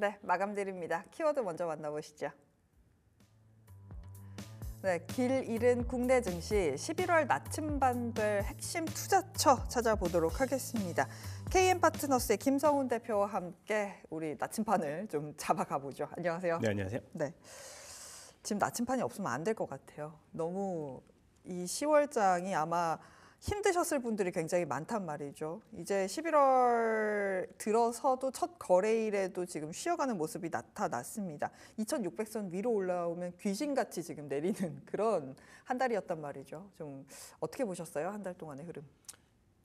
네, 마감드립니다. 키워드 먼저 만나보시죠. 네, 길 잃은 국내 증시 11월 나침반될 핵심 투자처 찾아보도록 하겠습니다. KM파트너스의 김성훈 대표와 함께 우리 나침반을 좀 잡아가 보죠. 안녕하세요. 네, 안녕하세요. 네, 지금 나침반이 없으면 안 될 것 같아요. 너무 이 10월장이 아마 힘드셨을 분들이 굉장히 많단 말이죠. 이제 11월 들어서도 첫 거래일에도 지금 쉬어가는 모습이 나타났습니다. 2600선 위로 올라오면 귀신같이 지금 내리는 그런 한 달이었단 말이죠. 좀 어떻게 보셨어요? 한 달 동안의 흐름.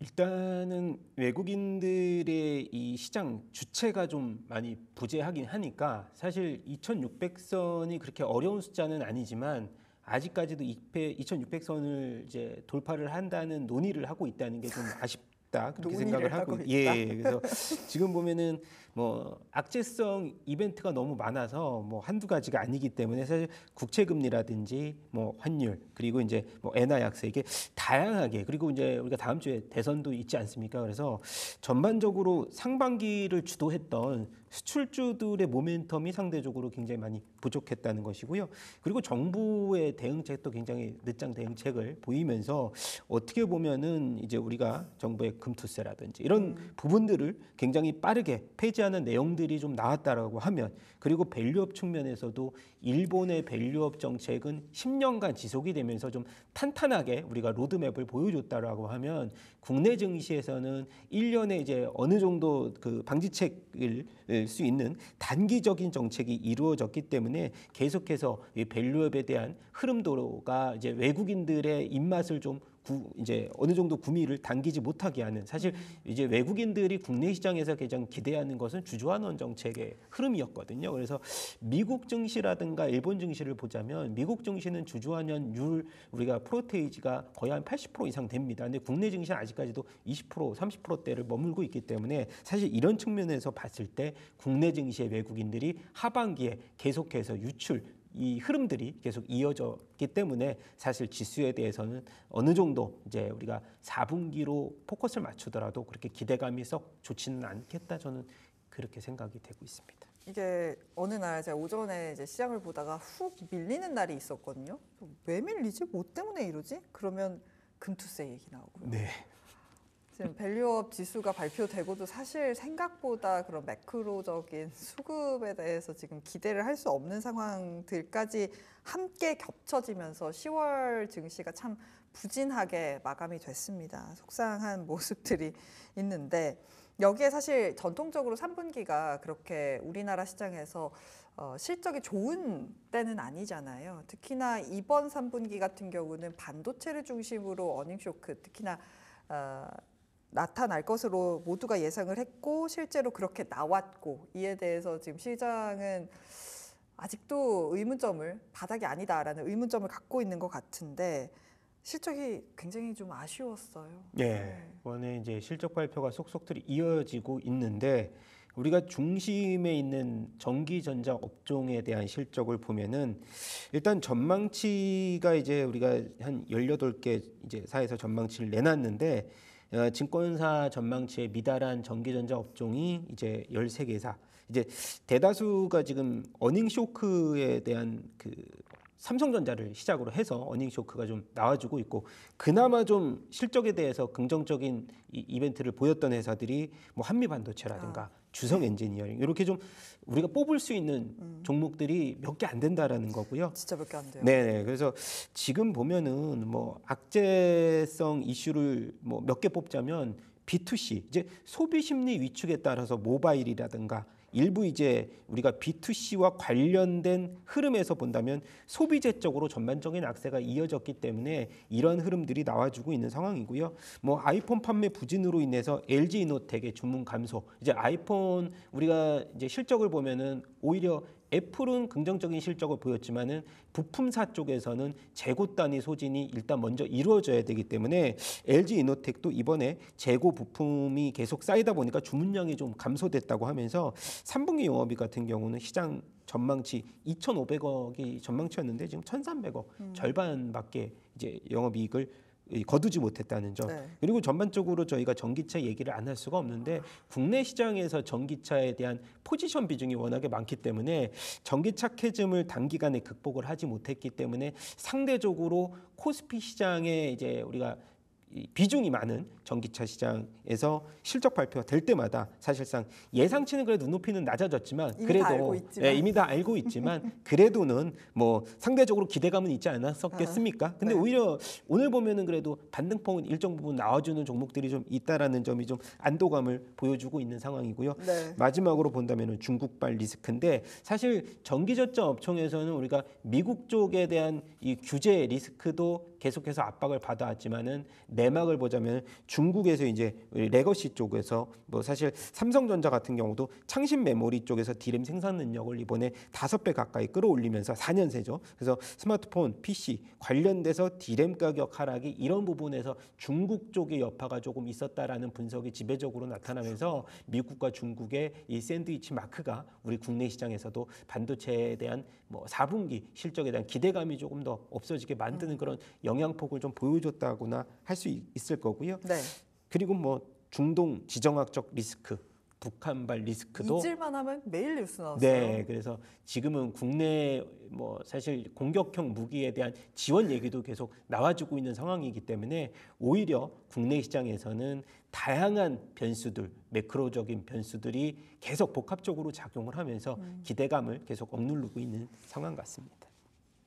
일단은 외국인들의 이 시장 주체가 좀 많이 부재하긴 하니까 사실 2600선이 그렇게 어려운 숫자는 아니지만 아직까지도 2600선을 이제 돌파를 한다는 논의를 하고 있다는 게 좀 아쉽다 그렇게 생각을 하고 그래서 지금 보면은 뭐 악재성 이벤트가 너무 많아서 뭐 한두 가지가 아니기 때문에 사실 국채 금리라든지 뭐 환율 그리고 이제 뭐 엔화 약세 이게 다양하게 그리고 이제 우리가 다음 주에 대선도 있지 않습니까? 그래서 전반적으로 상반기를 주도했던 수출주들의 모멘텀이 상대적으로 굉장히 많이 부족했다는 것이고요. 그리고 정부의 대응책도 굉장히 늦장 대응책을 보이면서 어떻게 보면은 이제 우리가 정부의 금투세라든지 이런 부분들을 굉장히 빠르게 폐지하는 내용들이 좀 나왔다라고 하면 그리고 밸류업 측면에서도 일본의 밸류업 정책은 10년간 지속이 되면서 좀 탄탄하게 우리가 로드맵을 보여줬다라고 하면 국내 증시에서는 1년에 이제 어느 정도 그 방지책을 수 있는 단기적인 정책이 이루어졌기 때문에 계속해서 이 밸류업에 대한 흐름도가 이제 외국인들의 입맛을 좀 이제 어느 정도 구미를 당기지 못하게 하는 사실 이제 외국인들이 국내 시장에서 가장 기대하는 것은 주주환원 정책의 흐름이었거든요. 그래서 미국 증시라든가 일본 증시를 보자면 미국 증시는 주주환원율 우리가 프로테이지가 거의 한 80% 이상 됩니다. 근데 국내 증시는 아직까지도 20% 30%대를 머물고 있기 때문에 사실 이런 측면에서 봤을 때 국내 증시의 외국인들이 하반기에 계속해서 유출 이 흐름들이 계속 이어졌기 때문에 사실 지수에 대해서는 어느 정도 이제 우리가 4분기로 포커스를 맞추더라도 그렇게 기대감이 썩 좋지는 않겠다 저는 그렇게 생각이 되고 있습니다. 이게 어느 날 제가 오전에 이제 시장을 보다가 훅 밀리는 날이 있었거든요. 왜 밀리지? 뭐 때문에 이러지? 그러면 금투세 얘기 나오고요. 네. 지금 밸류업 지수가 발표되고도 사실 생각보다 그런 매크로적인 수급에 대해서 지금 기대를 할 수 없는 상황들까지 함께 겹쳐지면서 10월 증시가 참 부진하게 마감이 됐습니다. 속상한 모습들이 있는데 여기에 사실 전통적으로 3분기가 그렇게 우리나라 시장에서 실적이 좋은 때는 아니잖아요. 특히나 이번 3분기 같은 경우는 반도체를 중심으로 어닝 쇼크 특히나 나타날 것으로 모두가 예상을 했고 실제로 그렇게 나왔고 이에 대해서 지금 시장은 아직도 의문점을 바닥이 아니다라는 의문점을 갖고 있는 것 같은데 실적이 굉장히 좀 아쉬웠어요. 네, 이번에 이제 실적 발표가 속속들이 이어지고 있는데 우리가 중심에 있는 전기전자 업종에 대한 실적을 보면은 일단 전망치가 이제 우리가 한 18개 이제 사에서 전망치를 내놨는데 증권사 전망치에 미달한 전기전자 업종이 이제 13개사 이제 대다수가 지금 어닝 쇼크에 대한 그 삼성전자를 시작으로 해서 어닝 쇼크가 좀 나와주고 있고 그나마 좀 실적에 대해서 긍정적인 이벤트를 보였던 회사들이 뭐 한미반도체라든가 주성 엔지니어링 이렇게 좀 우리가 뽑을 수 있는 종목들이 몇 개 안 된다라는 거고요. 진짜 몇 개 안 돼요. 네, 그래서 지금 보면은 뭐 악재성 이슈를 뭐 몇 개 뽑자면 B2C 이제 소비 심리 위축에 따라서 모바일이라든가 일부 이제 우리가 B2C와 관련된 흐름에서 본다면 소비재 쪽으로 전반적인 악세가 이어졌기 때문에 이런 흐름들이 나와주고 있는 상황이고요. 뭐 아이폰 판매 부진으로 인해서 LG이노텍의 주문 감소. 이제 아이폰 우리가 이제 실적을 보면은 오히려 애플은 긍정적인 실적을 보였지만은 부품사 쪽에서는 재고 단위 소진이 일단 먼저 이루어져야 되기 때문에 LG이노텍도 이번에 재고 부품이 계속 쌓이다 보니까 주문량이 좀 감소됐다고 하면서 3분기 영업이익 같은 경우는 시장 전망치 2,500억이 전망치였는데 지금 1,300억 절반밖에 이제 영업이익을 거두지 못했다는 점. 네. 그리고 전반적으로 저희가 전기차 얘기를 안 할 수가 없는데 국내 시장에서 전기차에 대한 포지션 비중이 워낙에 많기 때문에 전기차 캐즘을 단기간에 극복을 하지 못했기 때문에 상대적으로 코스피 시장에 이제 우리가 이 비중이 많은 전기차 시장에서 실적 발표가 될 때마다 사실상 예상치는 그래도 눈높이는 낮아졌지만 이미 그래도 다 알고 있지만. 예, 이미 다 알고 있지만 그래도는 뭐 상대적으로 기대감은 있지 않았었겠습니까? 근데 네. 오히려 오늘 보면은 그래도 반등폭은 일정 부분 나와주는 종목들이 좀 있다라는 점이 좀 안도감을 보여주고 있는 상황이고요. 네. 마지막으로 본다면은 중국발 리스크인데 사실 전기저점 업종에서는 우리가 미국 쪽에 대한 이 규제 리스크도 계속해서 압박을 받아왔지만은 내막을 보자면 중국에서 이제 레거시 쪽에서 뭐 사실 삼성전자 같은 경우도 창신 메모리 쪽에서 디램 생산 능력을 이번에 5배 가까이 끌어올리면서 4년새죠. 그래서 스마트폰, PC 관련돼서 디램 가격 하락이 이런 부분에서 중국 쪽의 여파가 조금 있었다라는 분석이 지배적으로 나타나면서 미국과 중국의 이 샌드위치 마크가 우리 국내 시장에서도 반도체에 대한 뭐 4분기 실적에 대한 기대감이 조금 더 없어지게 만드는 그런 영향폭을 좀 보여줬다거나 할 수 있을 거고요. 네. 그리고 뭐 중동 지정학적 리스크, 북한발 리스크도 잊을만 하면 매일 뉴스 나왔어요. 네, 그래서 지금은 국내 뭐 사실 공격형 무기에 대한 지원 얘기도 계속 나와주고 있는 상황이기 때문에 오히려 국내 시장에서는 다양한 변수들, 매크로적인 변수들이 계속 복합적으로 작용을 하면서 기대감을 계속 억누르고 있는 상황 같습니다.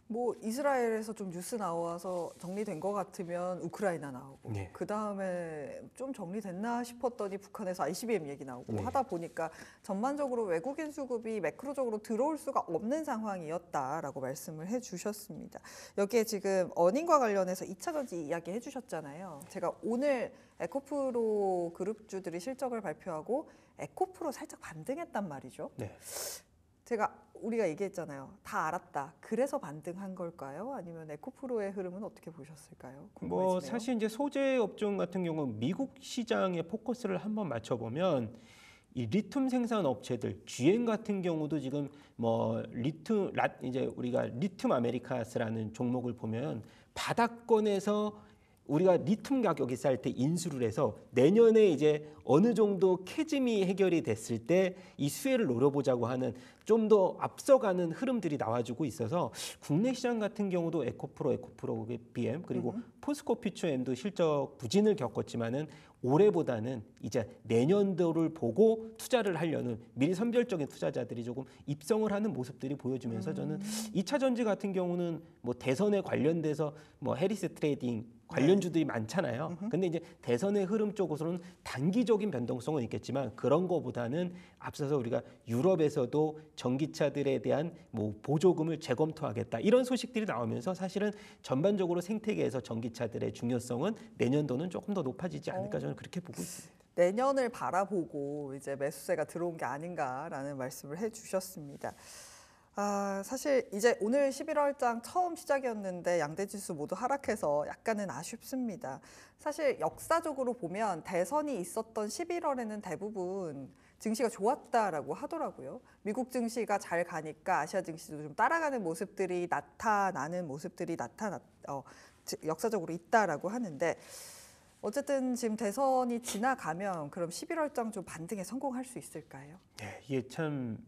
뭐 이스라엘에서 좀 뉴스 나와서 정리된 것 같으면 우크라이나 나오고 네. 그 다음에 좀 정리됐나 싶었더니 북한에서 ICBM 얘기 나오고 네. 하다 보니까 전반적으로 외국인 수급이 매크로적으로 들어올 수가 없는 상황이었다라고 말씀을 해주셨습니다. 여기에 지금 어닝과 관련해서 2차 전지 이야기 해주셨잖아요. 제가 오늘 에코프로 그룹주들이 실적을 발표하고 에코프로 살짝 반등했단 말이죠. 네. 우리가 얘기했잖아요. 다 알았다. 그래서 반등한 걸까요? 아니면 에코프로의 흐름은 어떻게 보셨을까요? 궁금해지네요. 뭐 사실 이제 소재 업종 같은 경우는 미국 시장에 포커스를 한번 맞춰보면 이 리튬 생산 업체들 GM 같은 경우도 지금 뭐 이제 우리가 리튬 아메리카스라는 종목을 보면 바닥권에서 우리가 리튬 가격이 쌀 때 인수를 해서 내년에 이제 어느 정도 캐즘이 해결이 됐을 때 이 수혜를 노려보자고 하는 좀 더 앞서가는 흐름들이 나와주고 있어서 국내 시장 같은 경우도 에코프로 BM 그리고 포스코 퓨처엠도 실적 부진을 겪었지만은 올해보다는 이제 내년도를 보고 투자를 하려는 미리 선별적인 투자자들이 조금 입성을 하는 모습들이 보여지면서 저는 2차 전지 같은 경우는 뭐 대선에 관련돼서 뭐 해리스 트레이딩 관련주들이 많잖아요. 근데 이제 대선의 흐름 쪽으로는 단기적인 변동성은 있겠지만 그런 거보다는 앞서서 우리가 유럽에서도 전기차들에 대한 뭐 보조금을 재검토하겠다 이런 소식들이 나오면서 사실은 전반적으로 생태계에서 전기차들의 중요성은 내년도는 조금 더 높아지지 않을까 저는 그렇게 보고 있습니다. 내년을 바라보고 이제 매수세가 들어온 게 아닌가라는 말씀을 해주셨습니다. 사실 이제 오늘 11월장 처음 시작이었는데 양대 지수 모두 하락해서 약간은 아쉽습니다. 사실 역사적으로 보면 대선이 있었던 11월에는 대부분 증시가 좋았다라고 하더라고요. 미국 증시가 잘 가니까 아시아 증시도 좀 따라가는 모습들이 역사적으로 있다라고 하는데 어쨌든 지금 대선이 지나가면 그럼 11월장 좀 반등에 성공할 수 있을까요? 네, 이게 참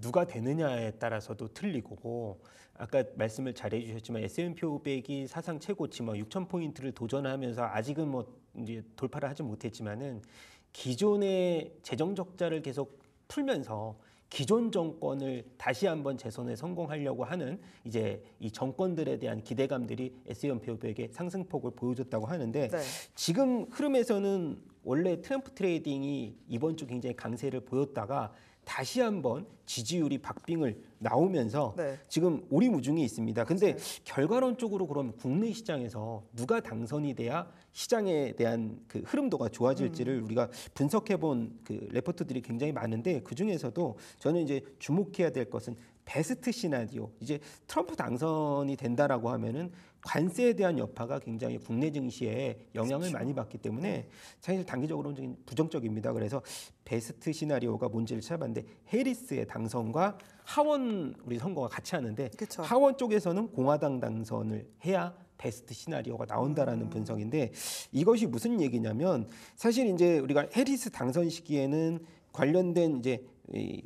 누가 되느냐에 따라서도 틀리고 아까 말씀을 잘 해주셨지만 S&P 500이 사상 최고치 뭐 6,000포인트를 도전하면서 아직은 뭐 이제 돌파를 하지 못했지만은 기존의 재정 적자를 계속 풀면서 기존 정권을 다시 한번 재선에 성공하려고 하는 이제 이 정권들에 대한 기대감들이 S&P 500의 상승폭을 보여줬다고 하는데 네. 지금 흐름에서는 원래 트럼프 트레이딩이 이번 주 굉장히 강세를 보였다가 다시 한번 지지율이 박빙을 나오면서 네. 지금 오리무중이 있습니다. 근데 맞아요. 결과론적으로 그럼 국내 시장에서 누가 당선이 돼야 시장에 대한 그 흐름도가 좋아질지를 우리가 분석해본 그 레포트들이 굉장히 많은데 그 중에서도 저는 이제 주목해야 될 것은 베스트 시나리오. 이제 트럼프 당선이 된다라고 하면은 관세에 대한 여파가 굉장히 국내 증시에 영향을 그렇죠. 많이 받기 때문에 사실 단기적으로는 좀 부정적입니다. 그래서 베스트 시나리오가 뭔지를 찾아봤는데 해리스의 당선과 하원 우리 선거가 같이 하는데 그쵸. 하원 쪽에서는 공화당 당선을 해야 베스트 시나리오가 나온다라는 분석인데 이것이 무슨 얘기냐면 사실 이제 우리가 해리스 당선 시기에는 관련된 이제 이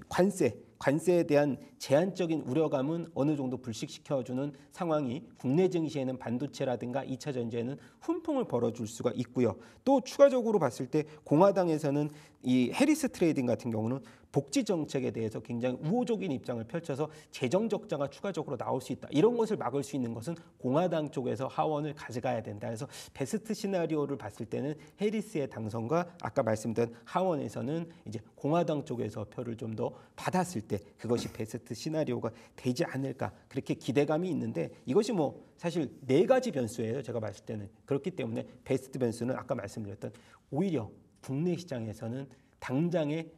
관세에 대한 제한적인 우려감은 어느 정도 불식시켜주는 상황이 국내 증시에는 반도체라든가 2차 전지에는 훈풍을 벌어줄 수가 있고요. 또 추가적으로 봤을 때 공화당에서는 이 해리스 트레이딩 같은 경우는 복지 정책에 대해서 굉장히 우호적인 입장을 펼쳐서 재정 적자가 추가적으로 나올 수 있다. 이런 것을 막을 수 있는 것은 공화당 쪽에서 하원을 가져가야 된다. 그래서 베스트 시나리오를 봤을 때는 해리스의 당선과 아까 말씀드린 하원에서는 이제 공화당 쪽에서 표를 좀 더 받았을 때 그것이 베스트 시나리오가 되지 않을까 그렇게 기대감이 있는데 이것이 뭐 사실 네 가지 변수예요. 제가 봤을 때는 그렇기 때문에 베스트 변수는 아까 말씀드렸던 오히려 국내 시장에서는 당장의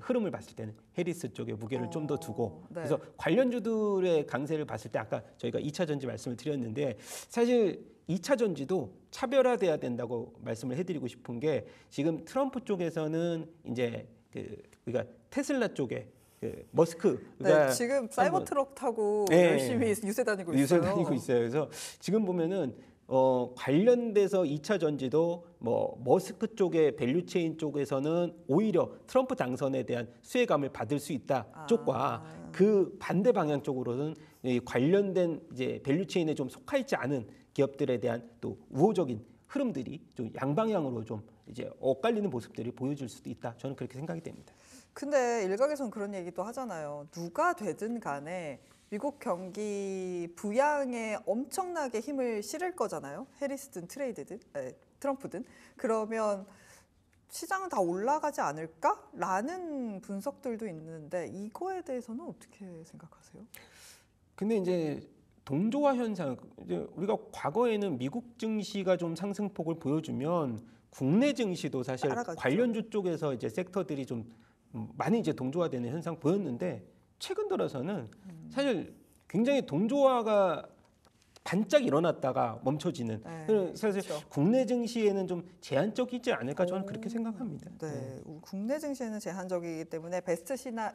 흐름을 봤을 때는 해리스 쪽에 무게를 좀 더 두고 네. 그래서 관련주들의 강세를 봤을 때 아까 저희가 2차 전지 말씀을 드렸는데 사실 2차 전지도 차별화돼야 된다고 말씀을 해드리고 싶은 게 지금 트럼프 쪽에서는 이제 우리가 테슬라 쪽에 머스크가 네, 지금 사이버 트럭 타고 네. 열심히 유세 다니고 있어요. 유세 다니고 있어요. 그래서 지금 보면은 관련돼서 2차 전지도 뭐 머스크 쪽의 밸류체인 쪽에서는 오히려 트럼프 당선에 대한 수혜감을 받을 수 있다 쪽과 그 반대 방향 쪽으로는 이 관련된 이제 밸류체인에 좀 속하 있지 않은 기업들에 대한 또 우호적인 흐름들이 좀 양방향으로 좀 이제 엇갈리는 모습들이 보여질 수도 있다. 저는 그렇게 생각이 됩니다. 근데 일각에서는 그런 얘기도 하잖아요. 누가 되든 간에 미국 경기 부양에 엄청나게 힘을 실을 거잖아요. 해리스든 트럼프든. 그러면 시장은 다 올라가지 않을까라는 분석들도 있는데 이거에 대해서는 어떻게 생각하세요? 근데 이제 동조화 현상, 이제 우리가 과거에는 미국 증시가 좀 상승폭을 보여주면 국내 증시도 사실 따라갔죠. 관련주 쪽에서 이제 섹터들이 좀 많이 이제 동조화되는 현상 보였는데 최근 들어서는 사실 굉장히 동조화가 반짝 일어났다가 멈춰지는 네, 사실 그렇죠. 국내 증시에는 좀 제한적이지 않을까 저는 그렇게 생각합니다. 네, 국내 증시에는 제한적이기 때문에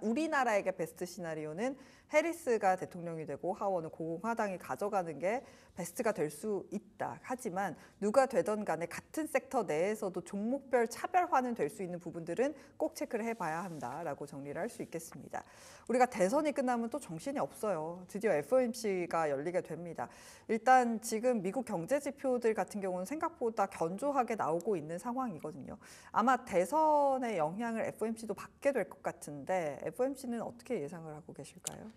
우리나라에게 베스트 시나리오는 해리스가 대통령이 되고 하원은 공화당이 가져가는 게 베스트가 될 수 있다. 하지만 누가 되던 간에 같은 섹터 내에서도 종목별 차별화는 될 수 있는 부분들은 꼭 체크를 해봐야 한다라고 정리를 할 수 있겠습니다. 우리가 대선이 끝나면 또 정신이 없어요. 드디어 FOMC가 열리게 됩니다. 일단 지금 미국 경제 지표들 같은 경우는 생각보다 견조하게 나오고 있는 상황이거든요. 아마 대선의 영향을 FOMC도 받게 될 것 같은데 FOMC는 어떻게 예상을 하고 계실까요?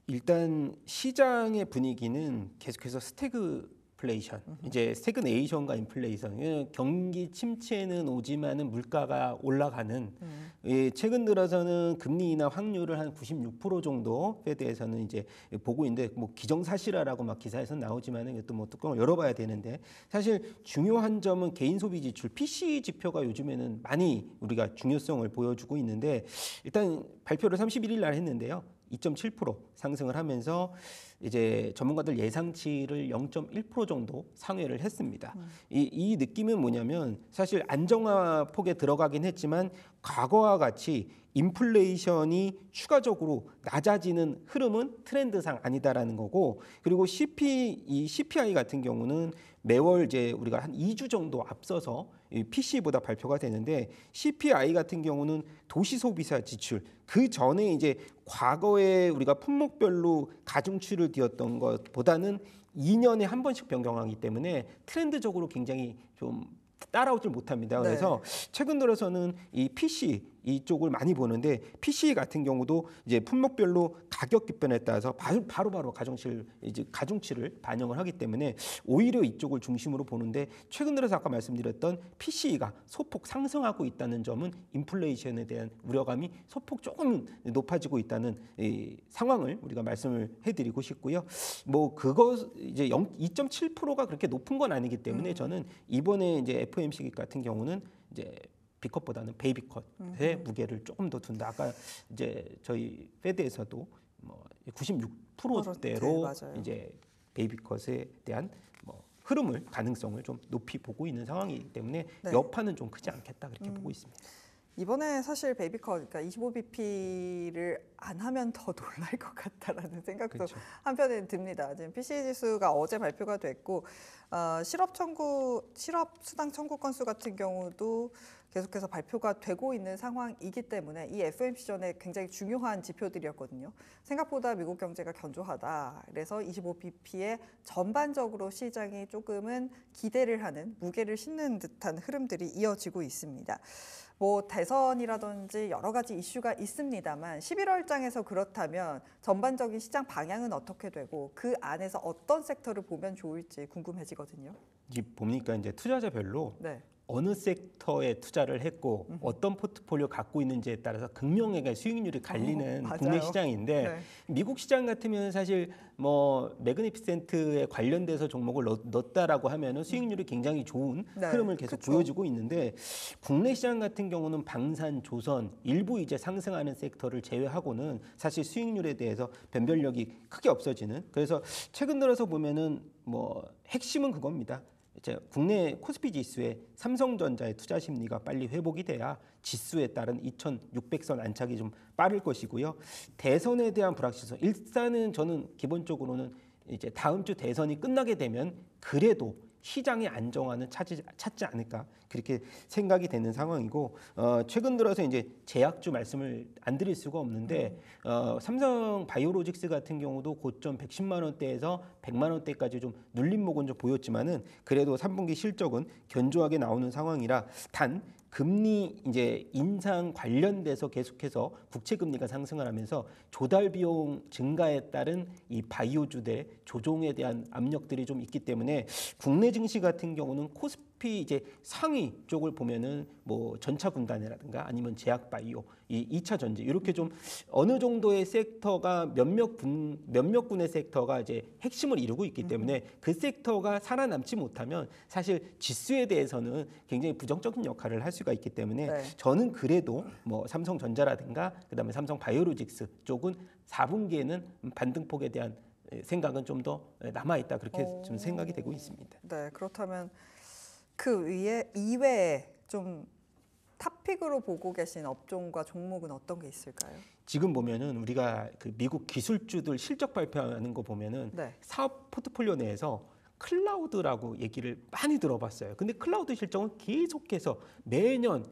일단 시장의 분위기는 계속해서 스태그플레이션, 이제 스태그네이션과 인플레이션, 경기 침체는 오지만은 물가가 올라가는. 최근 들어서는 금리 인하 확률을 한 96% 정도 페드에서는 이제 보고 있는데 뭐 기정사실화라고 막 기사에서 나오지만은 또 뭐 뚜껑을 열어봐야 되는데 사실 중요한 점은 개인 소비 지출 PCE 지표가 요즘에는 많이 우리가 중요성을 보여주고 있는데 일단 발표를 31일 날 했는데요. 2.7% 상승을 하면서 이제 전문가들 예상치를 0.1% 정도 상회를 했습니다. 이 느낌은 뭐냐면 사실 안정화 폭에 들어가긴 했지만 과거와 같이 인플레이션이 추가적으로 낮아지는 흐름은 트렌드상 아니다라는 거고 그리고 CPI 같은 경우는 매월 이제 우리가 한 2주 정도 앞서서 PC보다 발표가 되는데 CPI 같은 경우는 도시 소비자 지출 그 전에 이제 과거에 우리가 품목별로 가중치를 띄었던 것보다는 2년에 한 번씩 변경하기 때문에 트렌드적으로 굉장히 좀 따라오질 못합니다. 그래서 최근 들어서는 이 PC 이쪽을 많이 보는데 PC 같은 경우도 이제 품목별로 가격 급변에 따라서 바로바로 가중치를 반영을 하기 때문에 오히려 이쪽을 중심으로 보는데 최근 들어서 아까 말씀드렸던 PC가 소폭 상승하고 있다는 점은 인플레이션에 대한 우려감이 소폭 조금 높아지고 있다는 이 상황을 우리가 말씀을 해드리고 싶고요. 뭐 그거 이제 2.7%가 그렇게 높은 건 아니기 때문에 저는 이번에 이제 FOMC 같은 경우는 이제 B컷보다는 베이비컷의 무게를 조금 더 둔다. 아까 이제 저희 페드에서도 뭐 96%대로 맞아요. 이제 베이비컷에 대한 뭐 흐름을 가능성을 좀 높이 보고 있는 상황이기 때문에 여파는 좀 크지 않겠다 그렇게 보고 있습니다. 이번에 사실 베이비컷, 그러니까 25bp를 안 하면 더 놀랄 것 같다라는 생각도 그렇죠. 한편에 듭니다. 지금 PCE 지수가 어제 발표가 됐고 실업 수당 청구 건수 같은 경우도 계속해서 발표가 되고 있는 상황이기 때문에 이 FOMC 전에 굉장히 중요한 지표들이었거든요. 생각보다 미국 경제가 견조하다. 그래서 25bp에 전반적으로 시장이 조금은 기대를 하는, 무게를 싣는 듯한 흐름들이 이어지고 있습니다. 뭐 대선이라든지 여러 가지 이슈가 있습니다만 11월장에서 그렇다면 전반적인 시장 방향은 어떻게 되고 그 안에서 어떤 섹터를 보면 좋을지 궁금해지거든요. 이 보니까 이제 투자자별로 네. 어느 섹터에 투자를 했고 어떤 포트폴리오 갖고 있는지에 따라서 극명하게 수익률이 갈리는 맞아요. 국내 시장인데 네. 미국 시장 같으면 사실 뭐 매그니피센트에 관련돼서 종목을 넣었다라고 하면은 수익률이 굉장히 좋은 네, 흐름을 계속 그쵸. 보여주고 있는데 국내 시장 같은 경우는 방산, 조선 일부 이제 상승하는 섹터를 제외하고는 사실 수익률에 대해서 변별력이 크게 없어지는 그래서 최근 들어서 보면은 뭐 핵심은 그겁니다. 이제 국내 코스피 지수에 삼성전자의 투자 심리가 빨리 회복이 돼야 지수에 따른 2,600선 안착이 좀 빠를 것이고요. 대선에 대한 불확실성. 일단은 저는 기본적으로는 이제 다음 주 대선이 끝나게 되면 그래도 시장의 안정화는 찾지 않을까 그렇게 생각이 되는 상황이고 최근 들어서 이제 제약주 말씀을 안 드릴 수가 없는데 삼성 바이오로직스 같은 경우도 고점 110만 원대에서 100만 원대까지 좀 눌림목은 좀 보였지만은 그래도 3분기 실적은 견조하게 나오는 상황이라 단 금리 이제 인상 관련돼서 계속해서 국채 금리가 상승을 하면서 조달 비용 증가에 따른 이 바이오주대 조종에 대한 압력들이 좀 있기 때문에 국내 증시 같은 경우는 코스피 이제 상위 쪽을 보면은 뭐 전차 분단이라든가 아니면 제약 바이오, 이 2차 전지 이렇게 좀 어느 정도의 섹터가 몇몇 군의 섹터가 이제 핵심을 이루고 있기 때문에 그 섹터가 살아남지 못하면 사실 지수에 대해서는 굉장히 부정적인 역할을 할 수가 있기 때문에 네. 저는 그래도 뭐 삼성전자라든가 그다음에 삼성 바이오로직스 쪽은 4분기에는 반등폭에 대한 생각은 좀 더 남아 있다 그렇게 좀 생각이 되고 있습니다. 네, 그렇다면 그 이외에 좀 탑픽으로 보고 계신 업종과 종목은 어떤 게 있을까요? 지금 보면은 우리가 그 미국 기술주들 실적 발표하는 거 보면은 네. 사업 포트폴리오 내에서 클라우드라고 얘기를 많이 들어봤어요. 근데 클라우드 실적은 계속해서 매년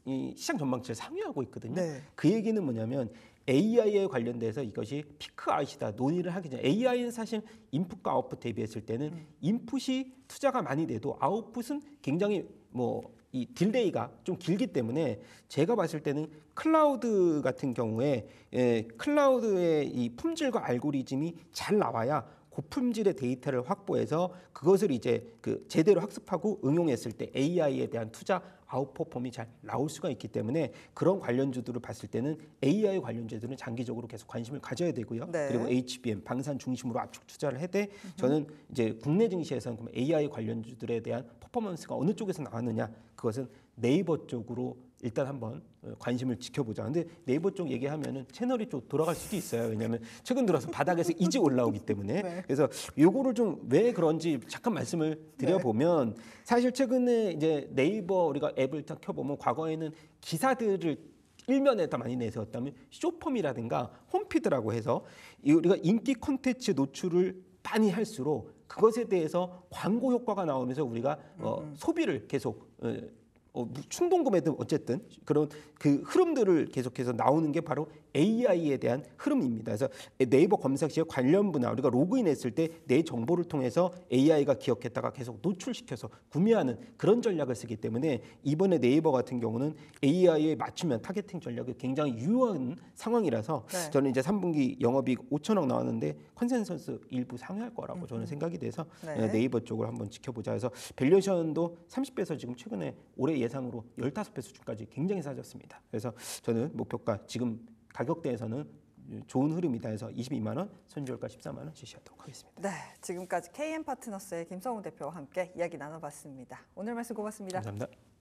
이 시장 전망치를 상회하고 있거든요. 네. 그 얘기는 뭐냐면 AI에 관련돼서 이것이 피크 아웃이다 논의를 하기 전에 AI는 사실 인풋과 아웃풋 대비했을 때는 인풋이 투자가 많이 돼도 아웃풋은 굉장히 뭐 이 딜레이가 좀 길기 때문에 제가 봤을 때는 클라우드 같은 경우에 클라우드의 이 품질과 알고리즘이 잘 나와야 고품질의 데이터를 확보해서 그것을 이제 그 제대로 학습하고 응용했을 때 AI에 대한 투자 아웃퍼폼이 잘 나올 수가 있기 때문에 그런 관련주들을 봤을 때는 AI 관련주들은 장기적으로 계속 관심을 가져야 되고요. 네. 그리고 HBM 방산 중심으로 압축 투자를 해대 저는 이제 국내 증시에서는 그럼 AI 관련주들에 대한 퍼포먼스가 어느 쪽에서 나왔느냐 그것은 네이버 쪽으로 일단 한번 관심을 지켜보자. 근데 네이버 쪽 얘기하면은 채널이 좀 돌아갈 수도 있어요. 왜냐하면 최근 들어서 바닥에서 이제 올라오기 때문에 네. 그래서 요거를 좀 왜 그런지 잠깐 말씀을 드려보면 사실 최근에 이제 네이버 우리가 앱을 딱 켜보면 과거에는 기사들을 일면에다 많이 내세웠다면 쇼폼이라든가 홈피드라고 해서 우리가 인기 콘텐츠 노출을 많이 할수록 그것에 대해서 광고 효과가 나오면서 우리가 소비를 계속 충동 구매든 어쨌든 그런 그 흐름들을 계속해서 나오는 게 바로 AI에 대한 흐름입니다. 그래서 네이버 검색시에 관련부나 우리가 로그인했을 때 내 정보를 통해서 AI가 기억했다가 계속 노출시켜서 구매하는 그런 전략을 쓰기 때문에 이번에 네이버 같은 경우는 AI에 맞추면 타겟팅 전략이 굉장히 유효한 상황이라서 네. 저는 이제 3분기 영업이익 5천억 나왔는데 컨센서스 일부 상회할 거라고 저는 생각이 돼서 네. 네이버 쪽을 한번 지켜보자 해서 밸류에이션도 30배에서 지금 최근에 올해 예상으로 15배 수준까지 굉장히 싸졌습니다. 그래서 저는 목표가 지금 가격대에서는 좋은 흐름이다 해서 22만 원, 손절가 14만 원 지시하도록 하겠습니다. 네, 지금까지 KM 파트너스의 김성훈 대표와 함께 이야기 나눠봤습니다. 오늘 말씀 고맙습니다. 감사합니다.